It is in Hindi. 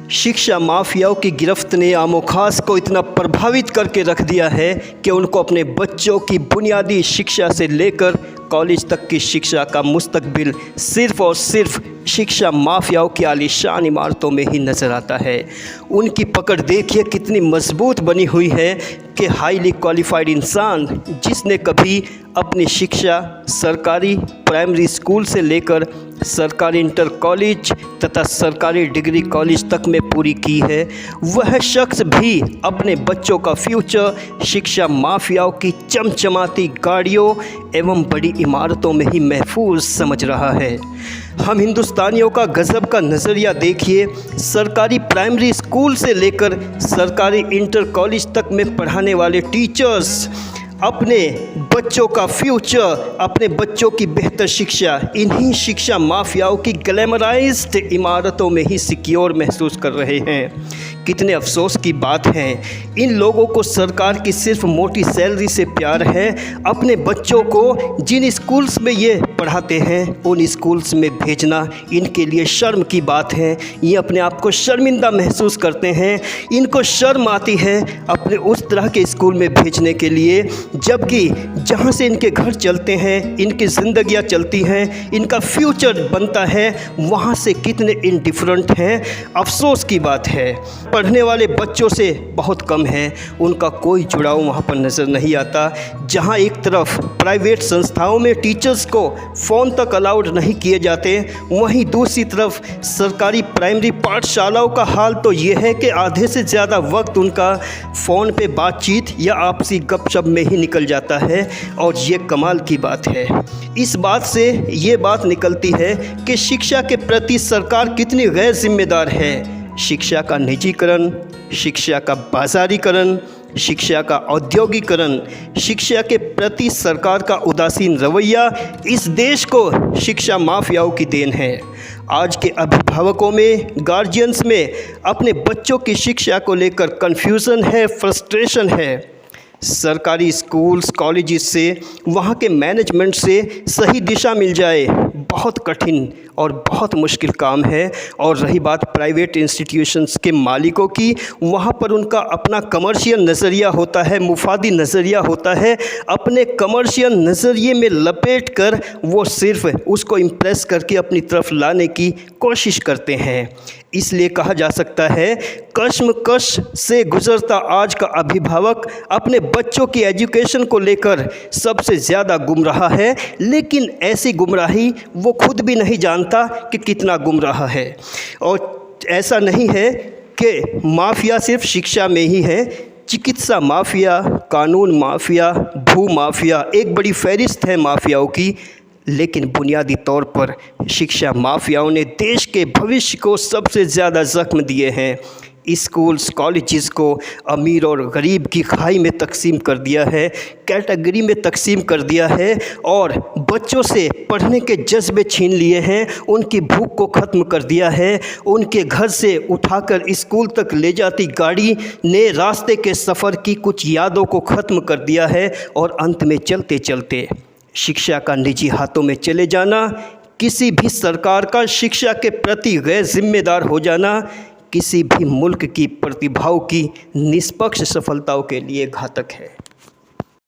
शिक्षा माफियाओं की गिरफ्त ने आमो खास को इतना प्रभावित करके रख दिया है कि उनको अपने बच्चों की बुनियादी शिक्षा से लेकर कॉलेज तक की शिक्षा का मुस्तकबिल सिर्फ़ और सिर्फ शिक्षा माफियाओं की आलीशान इमारतों में ही नज़र आता है। उनकी पकड़ देखिए कितनी मजबूत बनी हुई है कि हाईली क्वालिफाइड इंसान जिसने कभी अपनी शिक्षा सरकारी प्राइमरी स्कूल से लेकर सरकारी इंटर कॉलेज तथा सरकारी डिग्री कॉलेज तक में पूरी की है, वह शख्स भी अपने बच्चों का फ्यूचर शिक्षा माफियाओं की चमचमाती गाड़ियों एवं बड़ी इमारतों में ही महफूज समझ रहा है। हम हिंदुस्तानियों का गज़ब का नज़रिया देखिए। सरकारी प्राइमरी स्कूल से लेकर सरकारी इंटर कॉलेज तक में पढ़ाने वाले टीचर्स अपने बच्चों का फ्यूचर, अपने बच्चों की बेहतर शिक्षा इन्हीं शिक्षा माफियाओं की ग्लैमराइज्ड इमारतों में ही सिक्योर महसूस कर रहे हैं। कितने अफसोस की बात है, इन लोगों को सरकार की सिर्फ मोटी सैलरी से प्यार है। अपने बच्चों को जिन स्कूल्स में ये पढ़ाते हैं उन स्कूल्स में भेजना इनके लिए शर्म की बात है। ये अपने आप को शर्मिंदा महसूस करते हैं, इनको शर्म आती है अपने उस तरह के स्कूल में भेजने के लिए, जबकि जहाँ से इनके घर चलते हैं, इनकी ज़िंदगियाँ चलती हैं, इनका फ्यूचर बनता है, वहाँ से कितने इनडिफरेंट हैं। अफसोस की बात है, पढ़ने वाले बच्चों से बहुत कम है, उनका कोई जुड़ाव वहाँ पर नज़र नहीं आता। जहाँ एक तरफ प्राइवेट संस्थाओं में टीचर्स को फ़ोन तक अलाउड नहीं किए जाते, वहीं दूसरी तरफ सरकारी प्राइमरी पाठशालाओं का हाल तो ये है कि आधे से ज़्यादा वक्त उनका फ़ोन पे बातचीत या आपसी गपशप में ही निकल जाता है। और ये कमाल की बात है। इस बात से ये बात निकलती है कि शिक्षा के प्रति सरकार कितनी गैर जिम्मेदार है। शिक्षा का निजीकरण, शिक्षा का बाजारीकरण, शिक्षा का औद्योगिकरण, शिक्षा के प्रति सरकार का उदासीन रवैया इस देश को शिक्षा माफियाओं की देन है। आज के अभिभावकों में, गार्जियंस में अपने बच्चों की शिक्षा को लेकर कन्फ्यूज़न है, फ्रस्ट्रेशन है। सरकारी स्कूल्स कॉलेजेस से, वहाँ के मैनेजमेंट से सही दिशा मिल जाए बहुत कठिन और बहुत मुश्किल काम है। और रही बात प्राइवेट इंस्टीट्यूशंस के मालिकों की, वहाँ पर उनका अपना कमर्शियल नज़रिया होता है, मुफादी नज़रिया होता है। अपने कमर्शियल नज़रिए में लपेट कर वो सिर्फ उसको इम्प्रेस करके अपनी तरफ लाने की कोशिश करते हैं। इसलिए कहा जा सकता है, कश्मकश से गुज़रता आज का अभिभावक अपने बच्चों की एजुकेशन को लेकर सबसे ज़्यादा गुमराह है, लेकिन ऐसी गुमराही वो खुद भी नहीं जानता कि कितना गुमराह है। और ऐसा नहीं है कि माफिया सिर्फ शिक्षा में ही है, चिकित्सा माफिया, कानून माफिया, भू माफिया, एक बड़ी फहरिस्त है माफियाओं की। लेकिन बुनियादी तौर पर शिक्षा माफियाओं ने देश के भविष्य को सबसे ज़्यादा ज़ख्म दिए हैं। स्कूल्स कॉलेजेस को अमीर और गरीब की खाई में तकसीम कर दिया है, कैटेगरी में तकसीम कर दिया है और बच्चों से पढ़ने के जज्बे छीन लिए हैं, उनकी भूख को ख़त्म कर दिया है। उनके घर से उठाकर स्कूल तक ले जाती गाड़ी ने रास्ते के सफ़र की कुछ यादों को ख़त्म कर दिया है और अंत में चलते चलते शिक्षा का निजी हाथों में चले जाना, किसी भी सरकार का शिक्षा के प्रति गैर जिम्मेदार हो जाना, किसी भी मुल्क की प्रतिभाओं की निष्पक्ष सफलताओं के लिए घातक है।